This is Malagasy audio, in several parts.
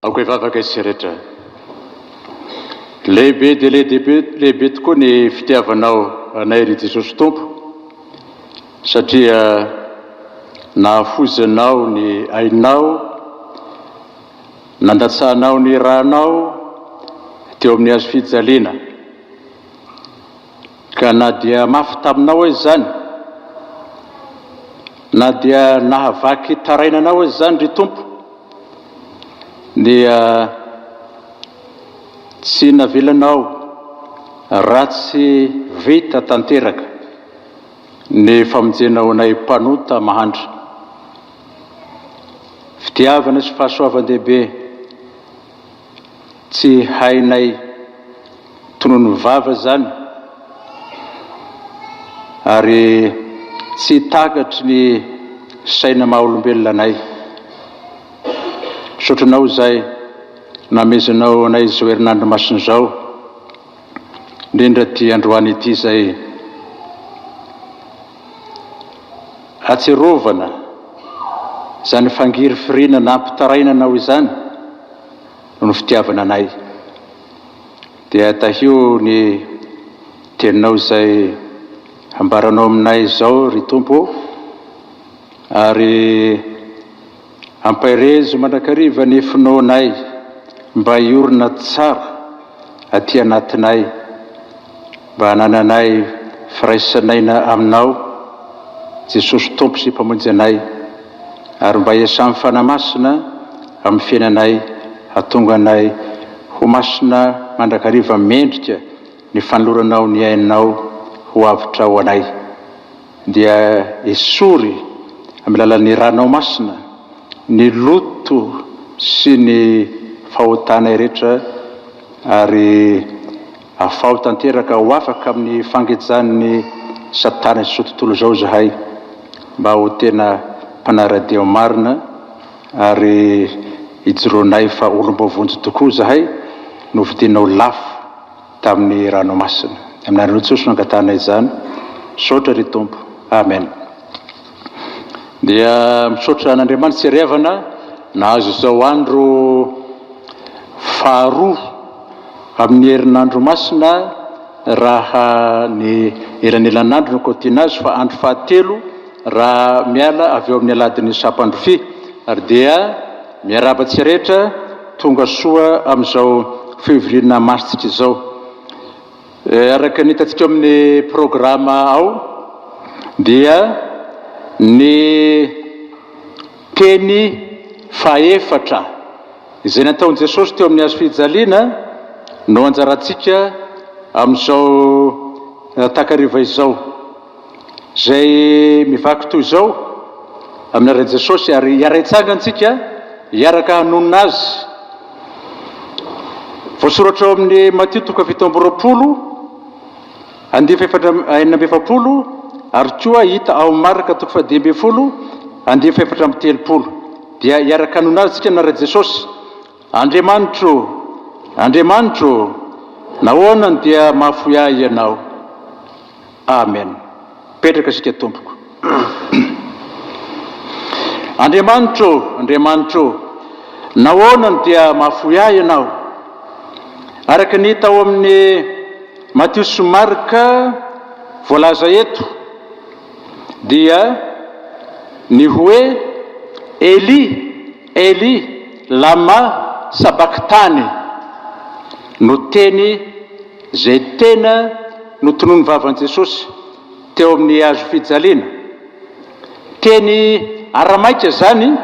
Akoe vavaka izy rehetra. Lehibe dia lehibe tokoa ny fitiavanao anay ry Jesosy Tompo, satria nahafozanao ny ainao, nandatsahanao ny ranao teo amin'ny hazo fijaliana, ka na dia mafy taminao hoe zany, na dia nahavaky tarainanao hoe zany ry Tompo, dia tsy navelanao ratsy vita tanteraka ny famonjenao anay mpanota mahandro. Fitiavana sy fahasoavan-dehibe tsy hainay tonono vava zany, ary tsy takatry ny saina maha-olombelona anay. Sotranao zay namezanao anay zao herinandro masina zao, indrindra ty androany ity zay atserovana zany fangiry firina nampitarainanao izany no fitiavana anay. Dia tahio ny teninao zay ambaranao aminay zao ry Tompo, ary ampairezo mandrakariva ny finao anay mba hiorina tsara aty anatinay, mba hanananay firaisanaina aminao Jesosy Tompo sy mpamonjy anay, ary mba hiasamy fanamasina amin'ny fiainanay, hatonga anay ho masina mandrakariva mendrika ny fanoloranao ny ainao ho avitra ho anay. Dia esory amin'ny lalan'ny ranao masina ny loto sy ny fahotanay rehetra, ary afao tanteraka ho afaka amin'ny fangejan'ny Satana izao tontolo zao zahay, mba ho tena mpanara-dio marina, ary hijoroanay fa olom-bavonjy tokoa zahay no vidinao lafo tamin'ny ranomasina. Amin'ny andro Jesosy nangatanay izany, sotra ry Tompo. Amen. Dia misotra an'Andriamanitra sy revana nahazo zao andro faharoa amin'ny herinandro masina, raha ny elanelan'andro no kotianazy, fa andro fahatelo raha miala avy eo amin'ny aladin'ny sapandrofi, ary dia miarabatsy rehetra tonga soa amin'izao fevrier marsitra izao. Araka ny hitantsika amin'ny programa ao dia ny teny faefatra izay nataon'i Jesosy teo amin'ny hazo fijaliana no anjarantsika amin'izao takariva izao, zay mivaky toy izao amin'ny aran'i Jesosy, ary hiaraitsangantsika hiaraka hanonona azy. Voasoratra ao amin'ny Matthieu 7:20, ary koa hita ao Marka 10:2-10. Dia hiaraka hanonona azy tsika amin'ny aran'i Jesosy: Andriamanitro, Andriamanitro, nahoanany dia mahafoy ahy ianao? Amen. Petraka sika tompoko. Andriamanitro, Andriamanitro, nahoanany dia mahafoy ahy ianao? Araka ny hita ao amin'ny Matthieu sy Marka voalaza eto dia ny hoe Eli, Eli, lama sabaktany no teny zay tena no tonono vavan'i Jesosy teo amin'ny hazo fijaliana. Teny aramaika zany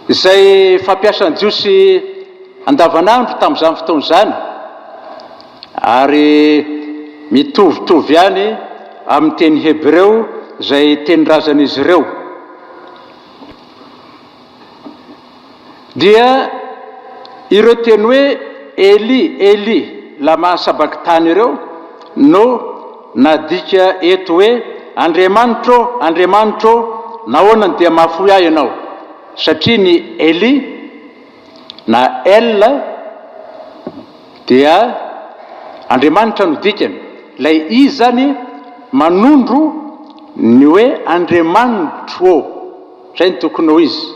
izay fampiasan'ny Jiosy andavanandro tamin'izany fotoana zany, ary mitovitovy ihany amin'ny teny Hebreo izay teny razan'izy ireo. Dia ireo teny hoe Eli, Eli, lama sabaktany ireo no nadika eto hoe Andriamanitro, Andriamanitro, nahoanany dia mahafoy ahy ianao? Satria ny Eli na El dia Andriamanitra no dikany, lay I zany manondro ny hoe Andriamanitro, zay ny tokony ho izy.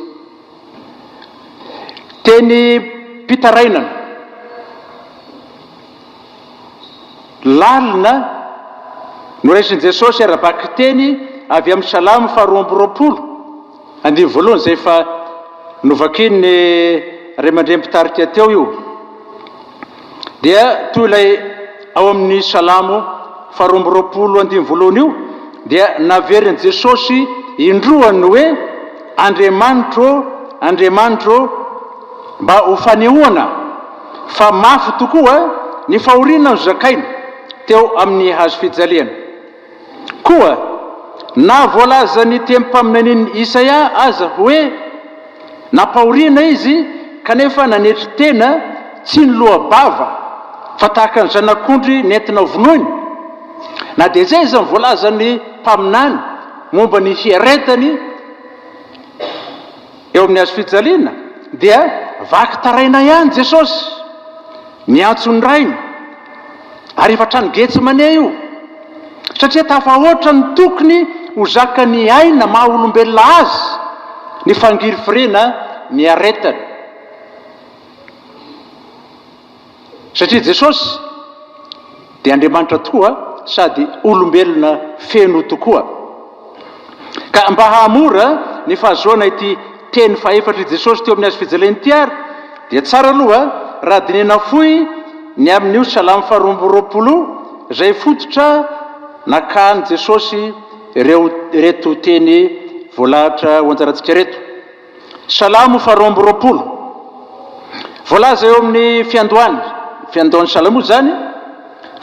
teny mpitarainana lalina noraisin'i Jesosy arabaky teny avy amin'ny Salamo 4:20 zay fa novakiny ny ray aman-dreny mpitarika teo io dia toy ilay ao amin'ny Salamo 4:20 io dia naveriny Jesosy indroany hoe Andriamanitro mba ho fanehoana fa mafy tokoa ny fahoriana no zakaina teo amin'ny hazo fijaliana koa na voalazany tempam-paminaniny Isaia aza hoe nampahoriana izy kanefa nanetry tena tsy ny lohabava fa tahaka ny zanak'ondry nentina vonoiny na dia zay izy voalazany mpaminany momba ny hiaretany eo amin'ny hazo fijaliana dia vaky taraina ihany Jesosy miantso ny rainy ary efa trano Getsemane io satria tafahoatra ny tokony ho zakany aina maha olombelona azy ny fangiry firena miaretany satria Jesosy dia Andriamanitra tokoa sady olombelona feno tokoa ka mba hahamora ny fahazoana ity teny faefatra Jesosy teo amin'ny hazo fijaliana ity ary dia tsara aloha raha dinena fohy ny amin'io Salamo 4:20 zay fototra nakany Jesosy reto teny voalahatra ho anjarantsika reto. Salamo 4:20 voalaza eo amin'ny fiandohan'ny Salamo zany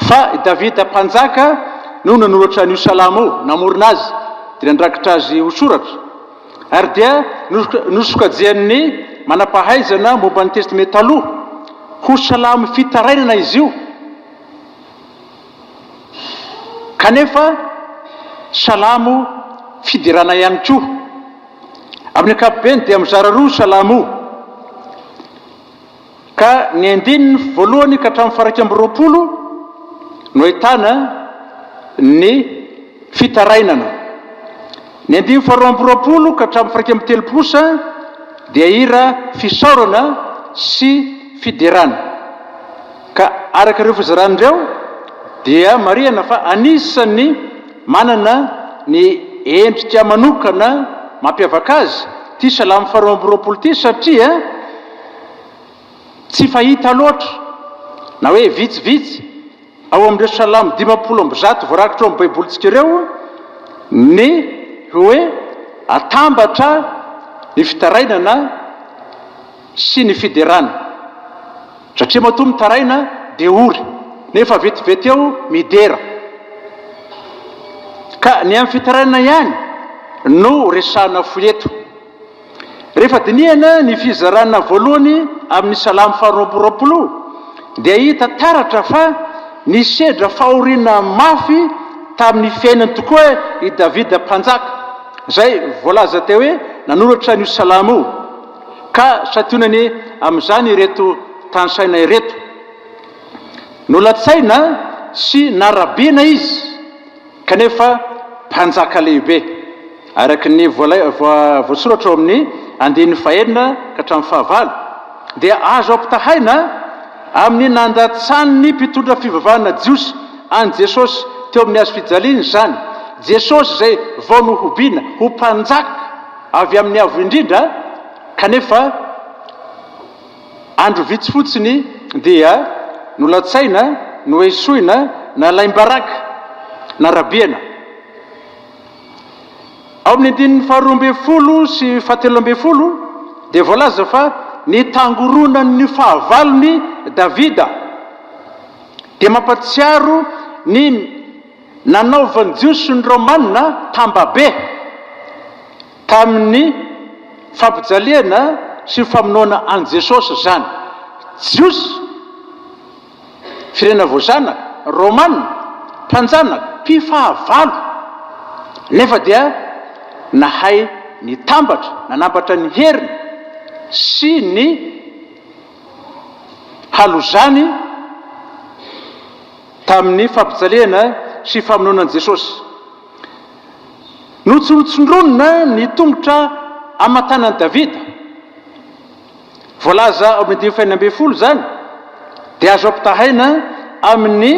fa Davida mpanjaka no nanoratra an'io Salamo io, namorona azy dia nandrakitra azy ho soratra ary dia nosokajian'ny manampahaizana momba ny testamenta taloha ho salamo fitarainana izy io kanefa salamo fidirana ihany koa amin'ny ankapobeny dia mizara roa salamo ka ny 9 ka hatramin'ny 20 no ahitana ny fitarainana ny 20 ka hatramin'ny 30 dia hira fisaorana sy fidirana ka araka ireo fizarandreo dia marihana fa anisany manana ny endrika manokana mampiavaka azy ty Salamo 4:20 ty satria tsy fahita loatra na hoe vitsivitsy ao amin'ireo Salamo 50 voarakitra ao amin'ny baibolitsika ireo ny hoe atambatra ny fitarainana sy ny fiderana satria matoa mitaraina dia ory nefa vetivety eo midera ka ny amin'ny fitarainana ihany no resahana foeto rehefa dinihana ny fizarana voalohany amin'ny Salamo 4:20 dia hita taratra fa ny sedra fahoriana mafy tamin'ny fiainany tokoa i Davida mpanjaka zay voalaza teo hoe nanoratra n'io Salamo io ka sationany amin'izany ireto tansaina ireto nolatsaina sy narabiana izy kanefa mpanjaka lehibe araka ny voasoratra ao amin'ny 9 ka hatramin'ny 9 dia azo ampitahaina amin'ny nandatsan'ny mpitondra fivavahana jiosy any Jesosy teo amin'ny hazo fijaliana zany Jesosy zay vao nohobiana ho mpanjaka avy amin'ny avo indrindra kanefa andro vitsy fotsiny dia nolatsaina noesoina nalaimbaraka narabiana ao amin'ny 12 sy 13 dia voalaza fa nitangoronany fahavalony Davida dia mampatsiaro ny nanaovan'ny jiosy ny Romanina tambabe tamin'ny fampijaliana sy famonoana an Jesosy zany jiosy firena voazanaka Romanina mpanjanaka mpifahavalo nefa dia nahay nitambatra nanambatra ny heriny sy ny halozany tamin'ny fampijaliana sy famonoana Jesosy notsontsondronina ny tongotra amatanan'i Davida voalaza ao amin'ny 20 zany dia azo ampitahaina amin'ny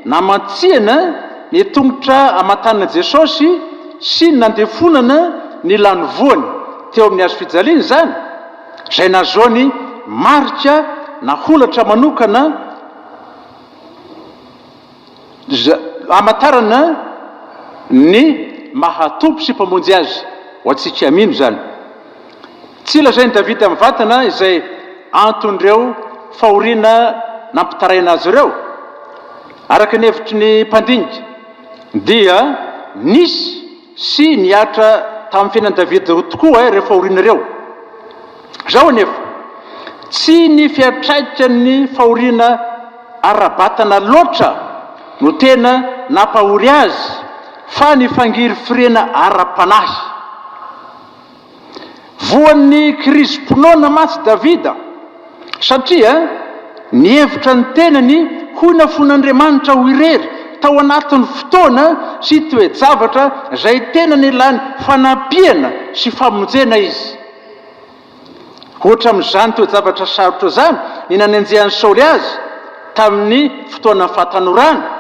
namatsiana ny tongotra amantanana Jesosy sy ny nandefonana ny lanovoany teo amin'ny hazo fijaliana zany, izay nazaony marika na holatra manokana amantarana ny mahatompo sy mpamonjy azy ho antsika mino zany. Tsy lazainy Davida amin'ny vatana izay anton'ireo fahoriana nampitaraina azy ireo, araka ny hevitry ny mpandinika dia nisy sy niatra tamin'ny fiainan Davida tokoa ireo fahoriana ireo. Zao anefa tsy ny fiatraikany fahoriana ara-batana loatra no tena nampahory azy, fa ny fangiry firena ara-panahy. Voan'ny krisim-pinoana matsy Davida, satria nihevitra ny tenany ho nafon'Andriamanitra ho irery tao anatin'ny fotoana sy toe-javatra izay tena nilany fanampiana sy famonjena izy. Ohatra amin'izany toe-javatra sarotra zany ny nanenjehan'ny Saoly azy tamin'ny fotoana fahatanorana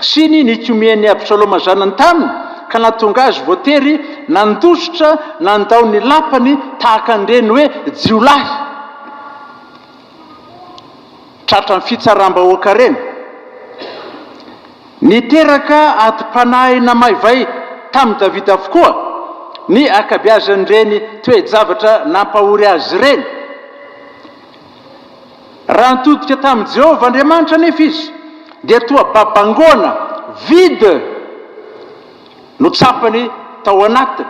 sy ny nikomeny Absaloma zanany taminy, ka nahatonga azy voatery nandositra nandao ny lapany tahaka an'ireny hoe jiolahy tratra ny fitsaram-bahoaka reny. Niteraka ati-panahy maivay tamin'ny Davida avokoa ny akabeazan'ireny toe-javatra nampahory azy ireny. Raha nitodika tamin'i Jehovah Andriamanitra nefa izy dia toa babangona vide no tsapany tao anatiny.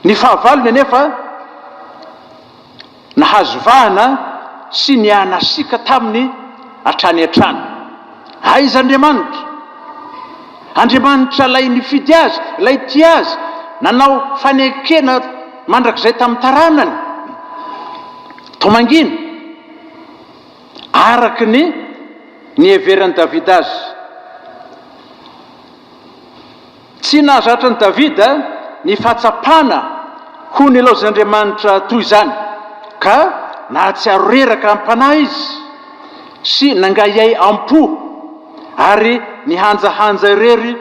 Ny fahavalony anefa nahazo vahana sy nianasika taminy hatrany hatrany. Aiza Andriamanitra? Andriamanitra lay nifidy azy, lay tia azy, nanao fanekena mandrakizay tamin'ny taranany. Tomangina araka ny heveran'i Davida azy. Tsy nahazatra ny Davida ny fahatsapana ho ny laozan'Andriamanitra toy izany, ka nahatsiaro reraka am-panahy izy sy nangayay am-po ary nihanjahanja irery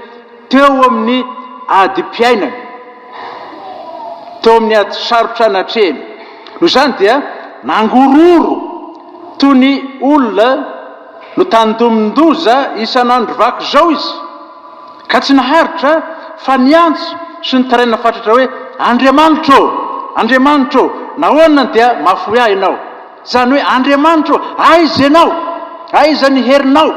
teo amin'ny adi-piainany, teo amin'ny ady sarotra anatrehany. Noho izany dia nangororo toy ny olona no tandomindoza isan'andro vaky zao izy, ka tsy naharitra fa niantso sy nitaraina fatratra hoe Andriamanitra ô, Andriamanitra ô, nahoana dia mafoy ahy ianao? Zany hoe Andriamanitra ô, aiza ianao? Aiza ny herinao?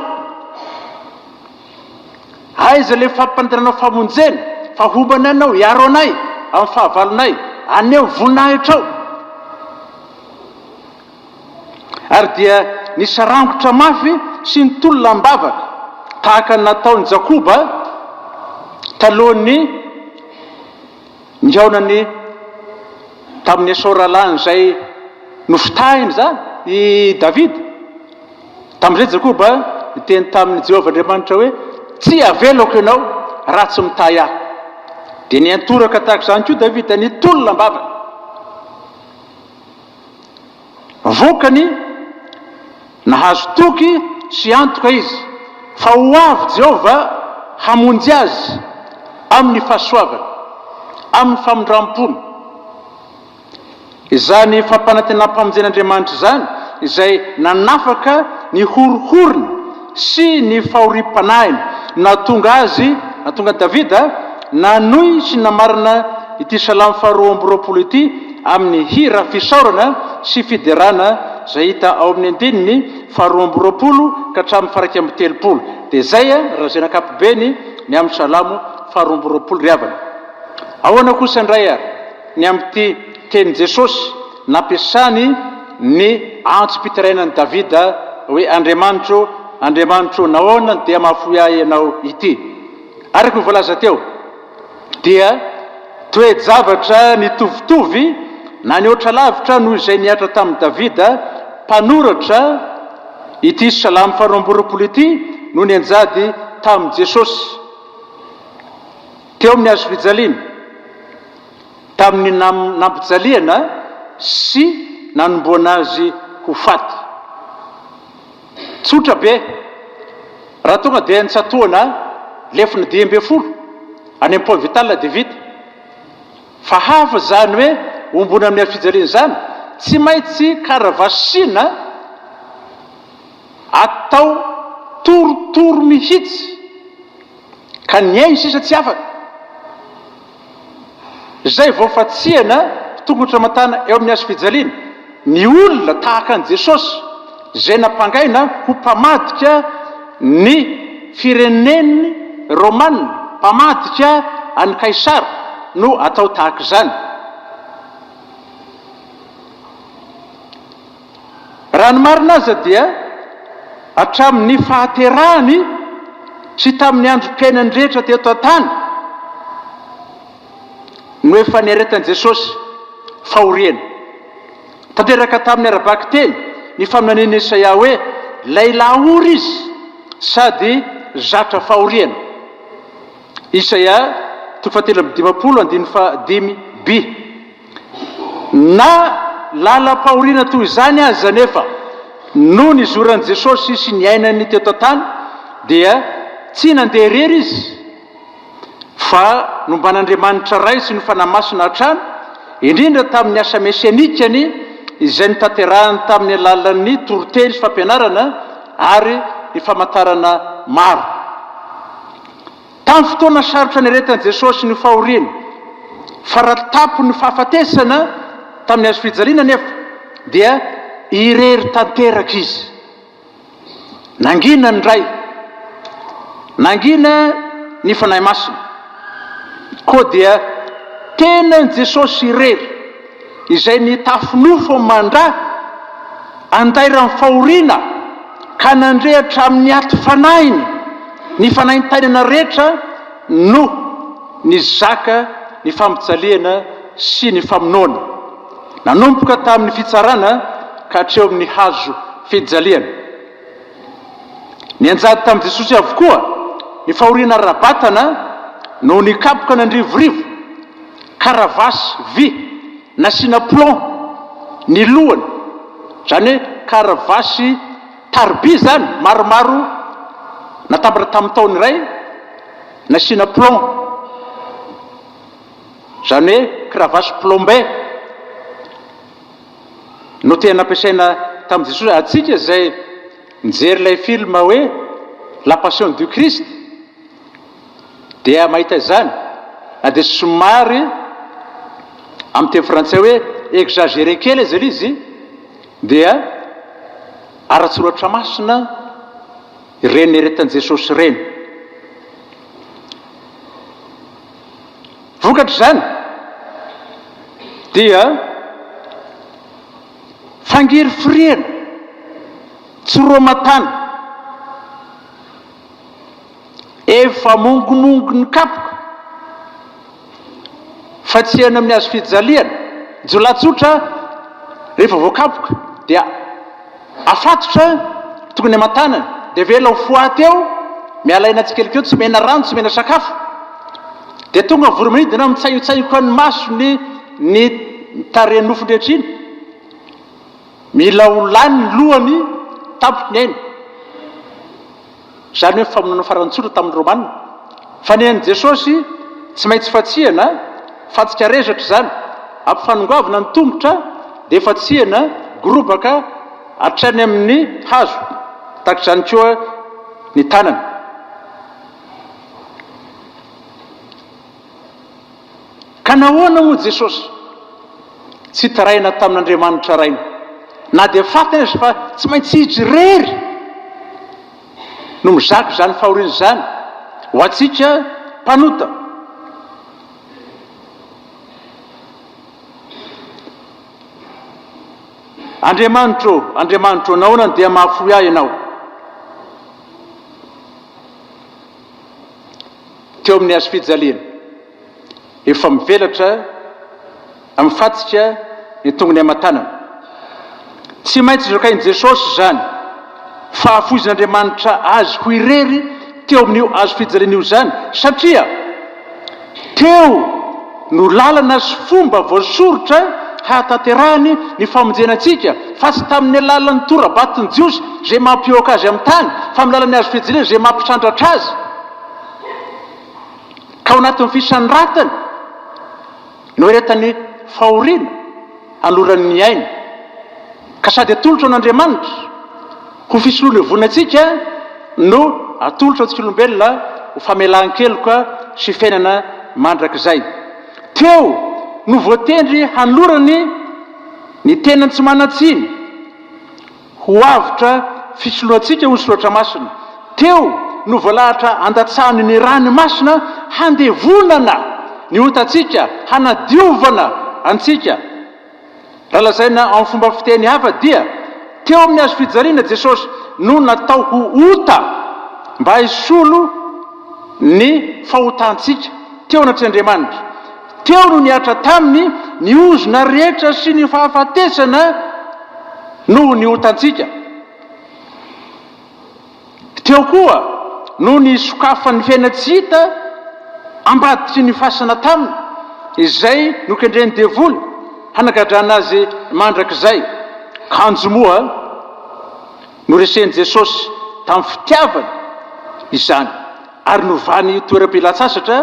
Aiza le fampanderanao famonjena, fahombana anao hiaro anay amin'ny fahavalonay, aneo voninahitra ao? Ary dia nisarangotra mafy sy nitolo lambavaka tahaka nataon'ny Jakoba talohan'ny njaonany tamin'ny Esaoralany izay nofitahiny zany i Davida. Tamin'izay Jakoba niteny tamin'ny Jehovah Andriamanitra hoe tsy avelako ianao raha tsy mitahy ahy. Dia niantoraka tahaka izany koa Davida, nitolo lambavaka. Vokany nahazo toky sy antoka izy fa ho avy Jehovah hamonjy azy amin'ny fahasoavana, amin'ny famondram-pony. Izany fampanantenam-pamonjen'Andriamanitra zany izay nanafaka ny horohorony sy ny fahoriam-panahiny, nahatonga azy, nahatonga Davida nanohy sy namarina ity Salamo 2:20 ity amin'ny hira fisaorana sy fiderana izay hita ao amin'ny andininy 2:20 ka hatramin'ny 130. Dia zay raha zay nakapobeny ny amin'ny Salamo 2:20 riavana. Ahoana kosa indray ary ny amin'ity teny Jesosy nampiasany ny antsom-pitarainan'i Davida hoe Andriamanitra, Andriamanitra, nahoana dia mahafoy ahy ianao ity? Araka ny voalaza teo dia toe-javatra nitovitovy na ny oatra lavitra noho izay niatra tamin'i Davida mpanoratra ity Salamo 2:20 ity no nianjady tamin'i Jesosy teo amin'ny hazo fijaliana. tamin'ny nampijaliana sy nanomboana azy ho faty. Tsotra be raha tonga dia nitsatoana lefina 12 any am-pôle vital dia vita. Fa hafa zany hoe ombona amin'ny fijaliana zany tsy maintsy karavasina atao torotoro mihitsy ka niainy sisa tsy afaka. Zay vao fatsiana tongotra matana eo amin'ny azo fijaliana ny olona tahaka an Jesosy zay nampangaina ho mpamadika ny firenen'ny Romanina, mpamadika any Kaisara no atao tahaka izany. Raha ny marina aza dia hatramin'ny fahaterahany sy tamin'ny androm-piainany rehetra teto an-tany no efa niaretan'i Jesosy fahoriana. Tanteraka tamin'ny arabaky teny ny faminaniana Isaia hoe Lehilahy ory izy sady zatra fahoriana. Isaia 3:5b. Na lalam-pahoriana toy izany aza nefa no nizoran'i Jesosy sy ny ainany teto an-tany dia tsy nandeha irery izy fa nomban'Andriamanitra ray sy ny fanamasina hatrany, indrindra tamin'ny asa mesianikany izay nitanterahany tamin'ny alalan'ny toroteny sy fampianarana ary ny famantarana maro. Tamin'ny fotoana sarotra niaretan'i Jesosy ny fahoriana, fa raha tapo ny fahafatesana tamin'ny azo fijaliana nefa dia irery tanteraka izy. Nangina ny ray, nangina ny fanahy masina, koa dia tena ny Jesosy irery izay nitafinofo mandra andayra ny fahoriana ka nandrehatra amin'ny aty fanahiny, ny fanahiny tainana rehetra no ny zaka ny fampijaliana sy ny famonoana. Nanomboka tamin'ny fitsarana ka hatreo amin'ny hazo fijaliana. Nianjady tamin'i Jesosy avokoa ny fahoriana rabatana no nikapoka nandrivorivo karavasy vy nasiana plomb ny lohany, zany hoe karavasy tarby zany maromaro natambatra tamin'ny taony iray nasiana plomb, zany hoe karavasy plombé no tena nampiasaina tamin'i Jesosy. Atsika zay nijery ilay film hoe La Passion du Christ dia mahita izany, na dia somary amin'ny teny frantsay hoe exagéré kely izy dia ara-tsoratra masina ireny nieretan'i Jesosy ireny. Vokatra izany dia fangiry firiana tsoroamatana efa mongomongo ny kapoka fa tsy hena amin'ny azo fijaliana. Jolatsotra rehefa voakapoka dia afatotra tokony aman-tanany dia vela ho foaty eo mialaina tsikelikeo, tsy mena rano, tsy mena sakafo, dia tonga voromanidina mitsainotsainika ny maso ny tarehany nofony rehetra iny, mila ho lany ny lohany tapotry ny ainy. Zany hoe famonoana farantsotra tamin'ny Romanina. Fa ny an'i Jesosy tsy maintsy fatsihana, fatsika rezatra zany, ampifanongoavana ny tongotra dia fatsihana gorobaka hatrany amin'ny hazo, tahaka izany koa ny tanany. Ka nahoana moa Jesosy tsy taraina tamin'Andriamanitra raina, na dia fatana izy fa tsy maintsy hidry rery no mizaka zany fahoriana zany ho atsika mpanota. Andriamanitro, nahoana dia mahafoy ahy ianao? Teo amin'ny azo fijaliana efa mivelatra amin'ny fatsika ny tongony aman-tanana. Tsy maintsy zokain'i Jesosy zany fahafoizin'Andriamanitra azy ho irery teo amin'io azo fijaliana io zany, satria teo no lalana sy fomba voasorotra hahatanterahany ny famonjenantsika fa tsy tamin'ny alalan'ny torabatiny jiosy zay mampioaka azy amin'ny tany fa amin'ny lalan'ny azo fijelena zay mampisandratra azy ka ao anatin'ny fisanratany no retany fahoriana aloran'ny aina ka sady atolotra an'Andriamanitra ho fisoloana vonantsika no atolotra antsika olombelona ho famelan-keloka sy fiainana mandrakizay. Teo no voatendry hanolorany ny tenany tsy manatsiny ho avitra fisoloantsika ho soratra masina. Teo no voalahatra andatsahany ny ranomasina handevonana ny otantsika hanadiovana antsika. Raha lazaina amin'ny fomba fiteny hafa dia teo amin'ny azo fijaliana Jesosy no natao ho ota mba hisolo ny fahotantsika teo anatr'Andriamanitra. Teo no niatra taminy ny ozona rehetra sy ny fahafatesana noho ny otantsika. Teo koa no ny sokafan'ny fiaina tsy hita ambaditry ny fasana taminy izay no kendreny devoly hanagadrana azy mandrakizay. Kanjo moa no resen'i Jesosy tamin'ny fitiavany izany ary novany toeram-pilatsasatra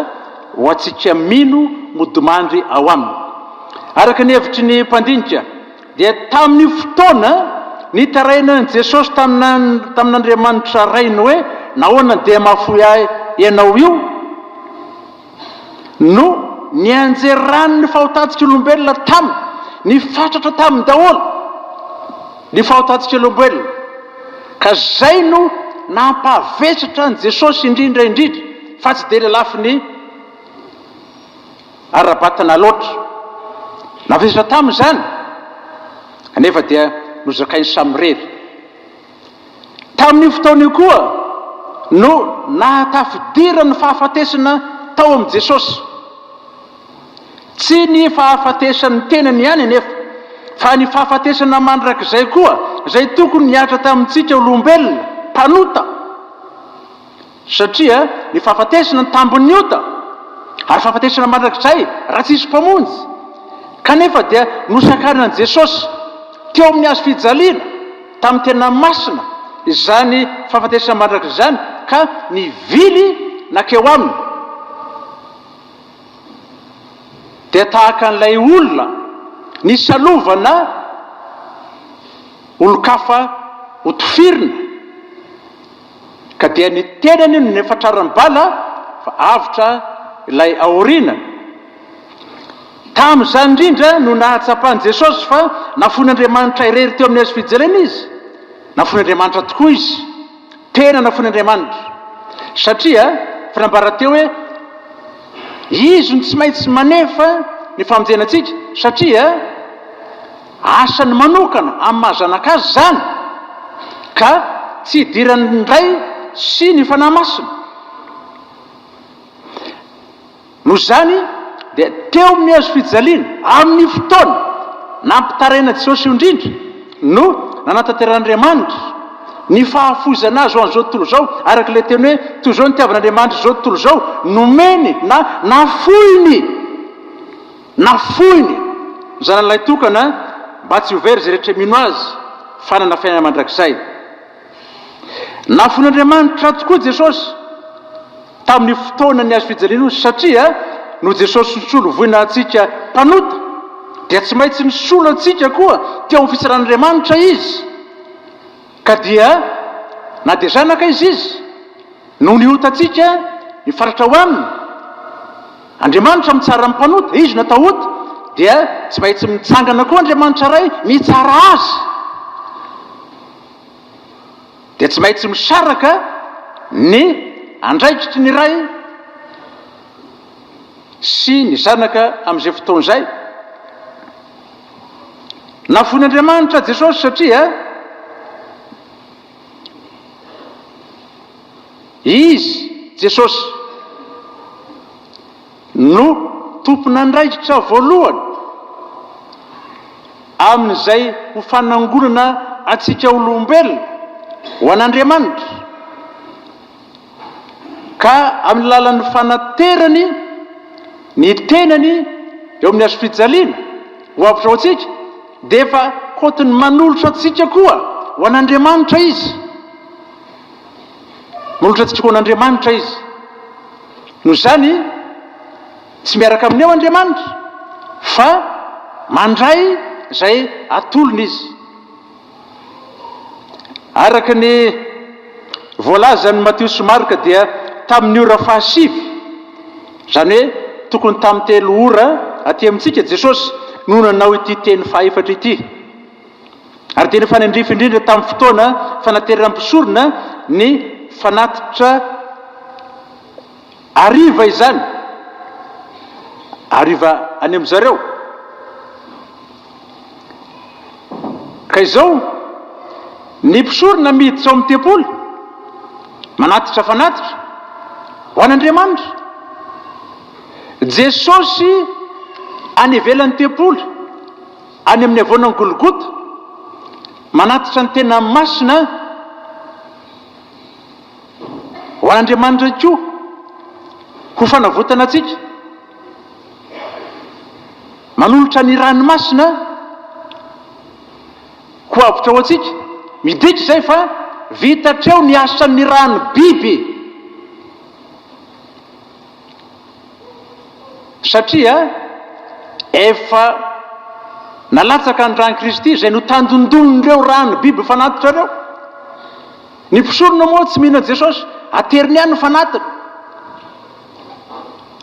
ho antsika mino modimandry ao aminy. Araka ny hevitry ny mpandinika dia tamin'ny fotoana nitarainan'i Jesosy tamin'Andriamanitra rainy hoe nahoana dia mahafoy ahy ianao io no nianjerany ny fahotantsika olombelona taminy ny fatratra taminy daholo ny fahotantsika olombelona ka zay no nampavesatra an Jesosy indrindra fa tsy de lafiny arabatana loatra navesatra taminy zany anefa dia nozakainy samirery. Tamin'ny fotoana io koa no nahatafidirany ny fahafatesana tao amin'i Jesosy, tsy ny fahafatesany tenany ihany anefa fa ny fahafatesana mandrakizay koa zay tokony niatra tamintsika olombelona mpanota, satria ny fahafatesana ny tambon'ny ota ary fahafatesana mandrakizay raha tsisy mpamonjy. Kanefa dia nosakarinan'i Jesosy teo amin'ny azo fijaliana tamin'ny tena masina izany fahafatesana mandrakizany ka nivily nakeo aminy. Dia tahaka an'ilay olona nisalovana olo-kafa hotofirina ka dia ny tenany no nefatraram-bala fa avitra ilay aoriana. Tamin'izany indrindra no nahatsapan'i Jesosy fa nafon'Andriamanitra irery teo amin'ny azo fijelena izy, nafon'Andriamanitra tokoa izy, tena nafon'Andriamanitra, satria fanambara teo hoe izy no tsy maintsy manefa ny famonjenantsika satria asany manokana amin'ny mahazanak'azy zany ka tsy hidirany indray sy ny fanahy masina. Noho zany dia teo amin'ny azo fijaliana amin'ny fotoana nampitaraina Jesosy indrindra no nanatanteran'Andriamanitra ny fahafozana azy ho an'izao tontolo zao, araka ilay teny hoe toy izao nitiavan'Andriamanitra izao tontolo zao nomeny na nafoiny zanan'ilay tokana mba tsy hovery zay rehetra mino azy fanana fiainana mandrakizay. Nafon'Andriamanitra tokoa Jesosy tamin'ny fotoana ny azo fijaliana satria no Jesosy nisolo voina antsika mpanota dia tsy maintsy nisolo antsika koa teo amin'ny fitsaran'Andriamanitra izy, ka dia na dia zanaka izy no niota antsika nifaratra ho aminy. Andriamanitra mitsara amin'ny mpanota, izy natao ota dia tsy maintsy mitsangana koa Andriamanitra ray mitsara azy, dia tsy maintsy misaraka ny andraikitry ny ray sy ny zanaka amin'izay fotoana izay. Nafon'Andriamanitra Jesosy satria izy Jesosy no tompon'andraikitra voalohany amin'izay ho fanangonana atsika olombelona ho an'Andriamanitra, ka amin'ny lalan'ny fanaterany ny tenany eo amin'ny azo fijaliana ho avitra ao antsika dia efa kotiny manolotra antsika koa ho an'Andriamanitra izy, manolotra antsika ho an'Andriamanitra izy. Noho izany tsy miaraka amin'ny eo Andriamanitra fa mandray izay atolony izy. Araka ny voalazan'ny Matteo sy Marka dia tamin'ny ora 7, izany hoe tokony tamin'ny 3 ora aty amintsika Jesosy no nanao ity teny faefatra ity. Ary tena fanandrify indrindra tamin'ny fotoana fanateram-pisorona ny fanatitra ariva izany, ariva any amin'ny zareo. Ka izao ny mpisorona miditra ao amin'ny tempoly manatitra fanatitra ho an'Andriamanitra. Jesosy any ivelan'ny tempoly any amin'ny avoanan'ny Golgota manatitra ny tena masina ho an'Andriamanitra koa ho fanavotana antsika, manolotra ny ranomasina ho avitra ao antsika. Midika izay fa vitatreo ny asan'ny rano biby, satria efa nalatsaka ny rano Kristy izay notandondonireo rano biby fanatitra reo. Ny mpisorona moa tsy mihina Jesosy, ateriny ihany no fanatiny.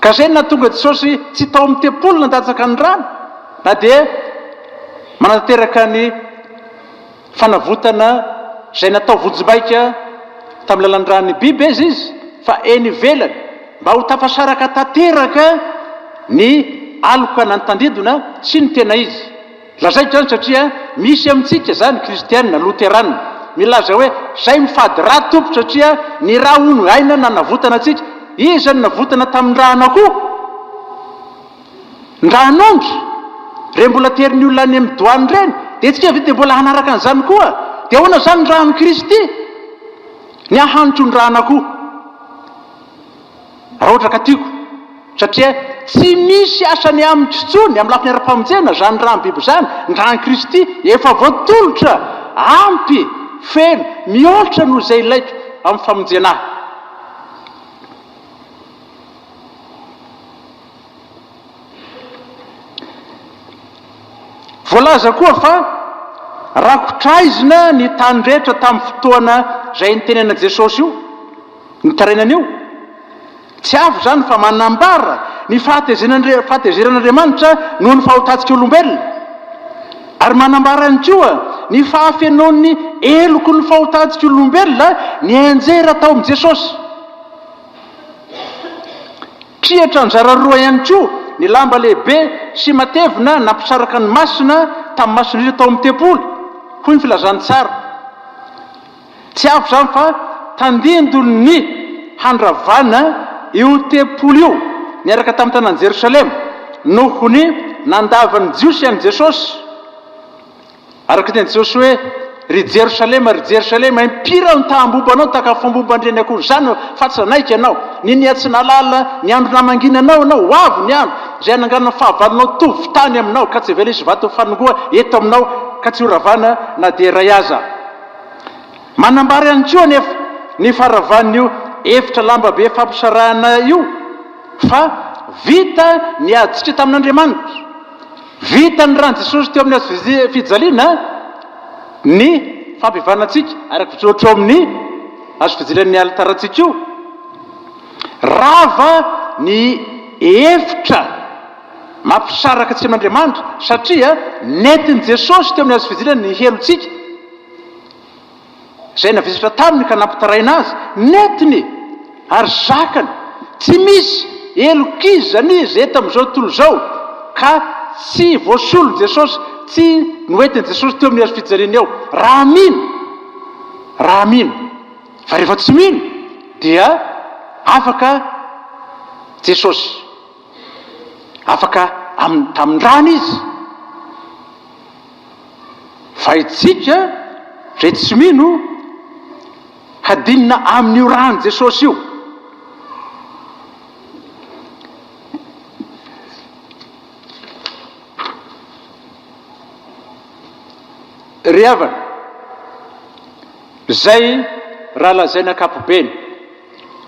Ka izay na tonga Jesosy tsy tao amin'ny tempoly nandatsaka ny rano, na dia manatanteraka ny fanavotana izay natao vonjim-baika tamin'ny lalan'ny rano biby izy fa eny ivelany mba ho tafasaraka tanteraka ny aloka nantandidona sy ny tena izy. Lazaiko izany satria misy amintsika izany kristianina loterana milaza hoe izay mifady raha tompo satria ny raha hono aina na navotana antsika. Iza ny navotana tamin'ny ranako? Ny ranondry re mbola terin'ny olona any amin'ny doany ireny, dia tsika dia mbola hanaraka an'izany koa. Dia ahoana izany ny rano Kristy ny ahanitro ny ranako? Raha ohatra ka tiako, satria tsy misy asany amin'ny tsotsony amin'ny lafiny ara-pamonjena izany rano biby izany. Ny rano Kristy efa voatolotra, ampy, feno, mihoatra noho izay ilaiko amin'ny famonjena. Voalaza koa fa rakotraizina ny tany rehetra tamin'ny fotoana izay nitenena Jesosy io, ny tarainana io. Tsy avy izany fa manambara ny fahatezeran'Andriamanitra noho ny fahotantsika olombelona, ary manambara ihany koa ny fahafenoan'ny eloko ny fahotantsika olombelona ny anjera tao amin'i Jesosy. Trihatra anjara roa ihany koa ny lamba lehibe sy matevina nampisaraka ny masina tamin'ny masina indrindra tao amin'ny tempoly, hoy ny filazany tsara. Tsy avy izany fa tandindony handravana io tempoly io niaraka tamin'ny tanàny Jerosalema noho ny nandavan'ny jiosy an'i Jesosy. Araka teny Jesosy hoe ry Jerosalema, impira ny tahambobanao taka famboban-dreny akory izany fa tsy naika ianao. Niny tsy nalala ny andro namangina anao, ho avy ny andro izay ananganana fahavalonao tovy tany aminao ka tsy velisy vato fanongoa eto aminao ka tsy horavana na dia iray aza. Manambara ihany koa nefa ny faravan'io efitra lamba be fampisarahana io fa vita ny aditsika tamin'Andriamanitra, vita ny rano Jesosy teo amin'ny azo fijaliana ny fampivanantsika araka fijotra amin'ny azo fijilan'ny alitarantsika io. Rava ny efitra mampisaraka atsika amin'Andriamanitra satria nentin'i Jesosy teo amin'ny azo fijaliana ny helontsika izay navisatra taminy ka nampitaraina azy, netiny ary zakany. Tsy misy elokizana izy eto amin'izao tontolo izao ka tsy voasolo Jesosy, tsy noentiny Jesosy teo amin'ny azo fijaliana eo. Raha mino, fa rehefa tsy mino dia afaka Jesosy, afaka tamin'ny rano izy. Fa itsika re tsy mino hadinina amin'io rano Jesosy io. ry havana zay raha lazaina akapobeny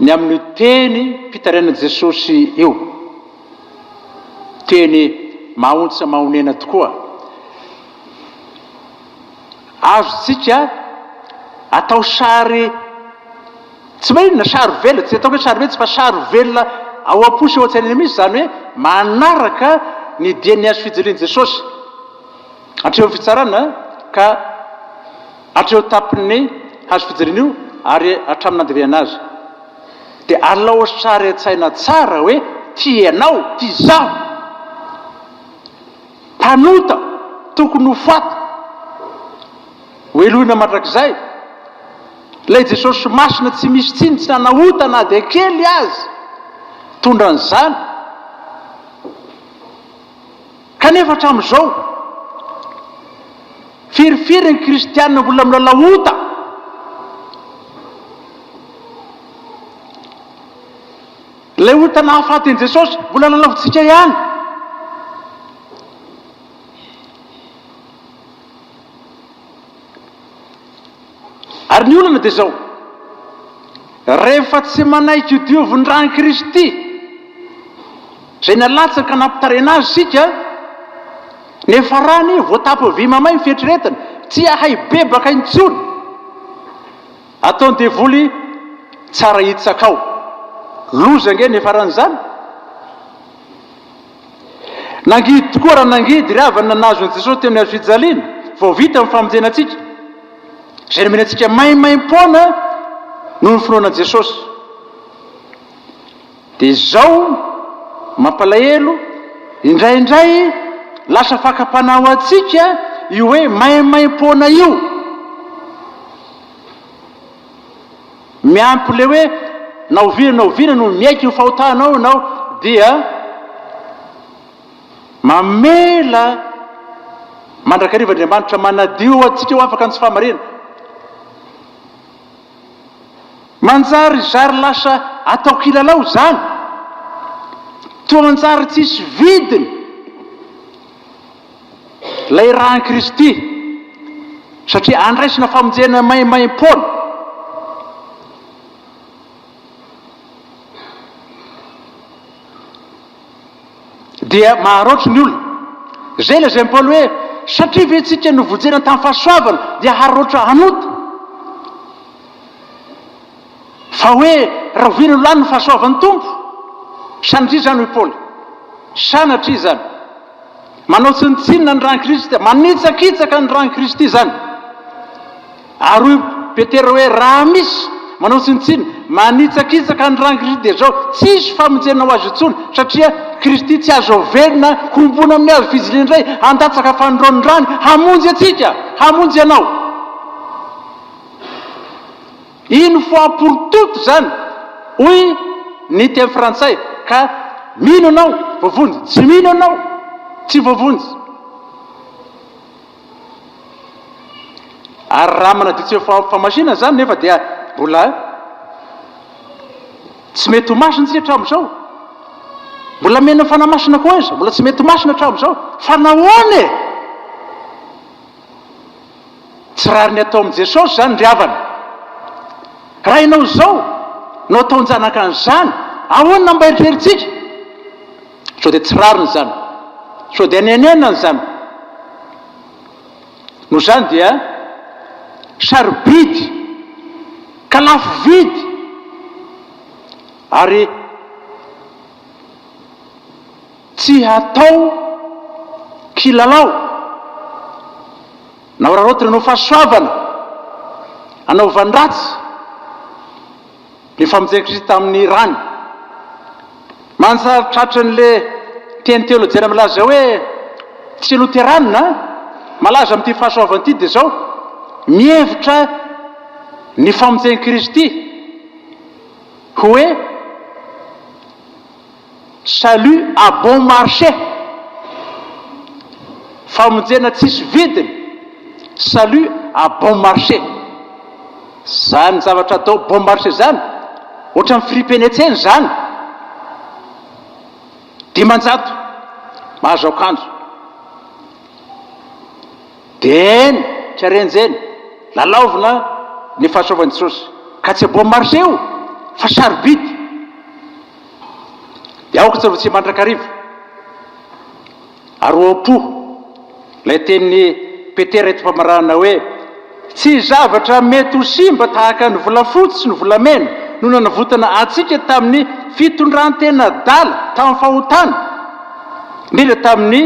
ny amin'ny teny mpitaraina Jesosy io, teny mahontsa mahonena tokoa. Azotsika atao sary tsy maninona sary velona, tsy atao hoe sary velona fa sary velona ao am-posy eo an-tsaina mihitsy, zany hoe manaraka ny diany azo fijalian'i Jesosy hatreo amin'ny fitsarana ka hatreo tampiny hazo fijaliana io ary hatramin'ny nandevehana azy. Dia alao sary an-tsaina tsara hoe ty ianao, ty zaho, mpanota tokony ho fato hoelohina mandrakizay. Ilay Jesosy masina tsy misy tsiny, tsy nanahota na dia kely azy tondran'izany. Kanefa hatramin'izao firifiry ny kristianina mbola milalao ota. Ilay ota nahafaty an'i Jesosy mbola lalaovitsika ihany. Ary ny olana dia zao, rehefa tsy manaiky diovin-drany Kristy zay nalatsaka nampitaraina azy sika, nefa rany voatapy vy mamay mifetriretana, tsy ahay bebaka intsony, ataony devoly tsara hitsaka ao. Loza nge nefa ran'izany. Nangidy tokoa raha nangidy ry havana nazo an'i Jesosy teo amin'ny hazo fijaliana, vao vita amin'ny famonjenantsika. Zay nomena antsika maimaim-poana noho ny finoanan'i Jesosy. Dia izao mampalahelo, indraindray lasa fakapanaho antsika io hoe maimaim-poana io, miampy le hoe naoviana no miaiky ho fahotanao ianao, dia mamela mandrakariva Andriamanitra manadio antsika ho afaka ny tsy fahamarina. Manjary zary lasa atao kilalao zany, toa manjary tsisy vidiny lay rahan'i Kristy, satria andraisina famonjena maimaim-poana. Dia maharoatra ny olona zay lazay Paoly hoe satria ve tsika novojena tamin'ny fahasoavana dia haroatra hanota, fa hoe rahovina lany ny fahasoavan'ny tompo. Sanatria zany hoe Paoly, sanatria zany manao tsinitsinina ny rany Kristy, manitsakitsaka ny rany Kristy zany. Ary hoy Petera hoe raha misy manao tsinitsinina manitsakitsaka ny rany Kristy dia zao tsisy famonjena ho azy intsony, satria Kristy tsy azo velona kombona amin'ny hazo fijaliana indray handatsaka fanondroan'ny rany hamonjy atsika, hamonjy anao. Une fois pour toutes zany hoy ny teny frantsay, ka mino anao voavonjy, tsy mino anao tsy voavonjy. Ary raha manadio fahamasina zany nefa dia mbola tsy mety ho masina tsika hatramin'izao, mbola mena fanamasina koa izy, mbola tsy mety ho masina hatramin'izao. Fa nahoana e? Tsy rariny atao amin'i Jesosy zany ry havana. Raha ianao zao no ataony janaka an'izany, ahoana mba eritreritsika? Sao dia tsy rariny zany, sao dia nenenany zany. No zany dia sarobidy ka lafo vidy, ary tsy hatao kilalao. Nao rarotina anao fahasoavana, anao vandratsy ny famonjena Kristy tamin'ny rany. Mansarotratra n'le teny teolojia milaza hoe tsy loteranina malaza amin'ity fahasoavana ity dia zao mihevitra ny famonjena Kristy hoe salut à bon marché, famonjena tsisy vidiny, salut à bon marché. Zany zavatra atao bon marché zany ohatra amin'ny firipenetseny zany, dimanjato mahazo akanjo dia eny tsy arenjeny lalaovina ny fahasoavan'i Jesosy ka tsy aboa marché io fa sarobidy aoka tsy tsy mandrakariva aroam-po lay tenin'ny Petera eto mpamarana hoe tsy zavatra mety ho simba tahaka ny volafotsy sy ny volamena no nanavotana atsika tamin'ny fitondrantena dala tamin'ny fahotana indrindra tamin'ny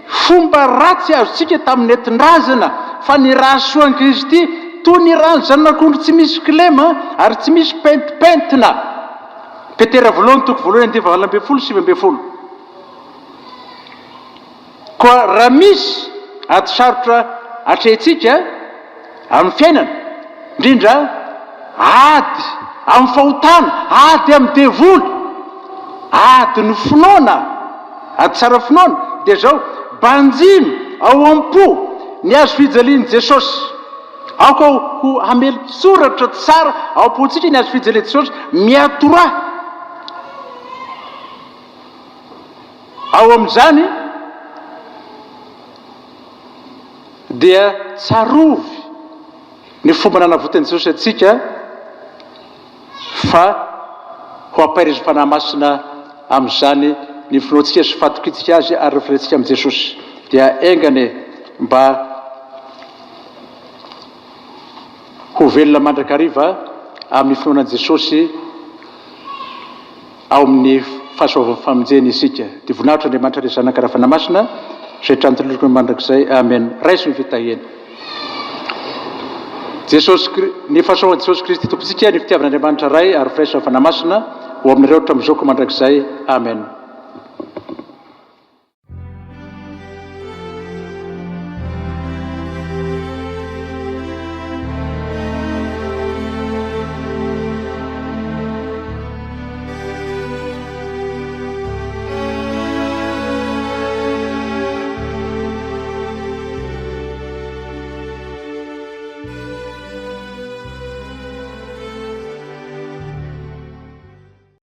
fomba ratsy azontsika tamin'ny entindrazana fa ny raha soan'i Kristy toy ny rano zanak'ondry tsy misy kilema ary tsy misy pentipentina. Petera voalohany toko voalohany 2:7. Koa raha misy ato sarotra atrehintsika amin'ny fiainana indrindra ady amin'ny fahotana, ady amin'ny devoly, ady ny finoana, ady tsara finoana dia zao banjimy ao am-po ny azo fijalian'i Jesosy. Aoka ho hamely soratra tsara ao am-pontsika ny azo fijalian'i Jesosy miatora ao amin'izany dia tsarovy ny fomba nanavotany Jesosy atsika fa ho ampahirizam-panahy masina amin'izany ny finoantsika sy fatokitsika azy ary referentsika amin'i Jesosy dia aingany mba ho velona mandrakariva amin'ny finoanan'i Jesosy ao amin'ny fahasoavan'ny famonjeny isika. Dia voninahitra Andriamanitra ry zanaka raha fanahy masina zay trantolokony mandrakizay. Amen. Raiso ny fitahena. Ny fahasoavan'i Jesosy Kristy tompontsika, ny fitiavan'Andriamanitra ray ary firaisan'ny fanahy masina ho amin'ireo hatramizao mandrakizay. Amen.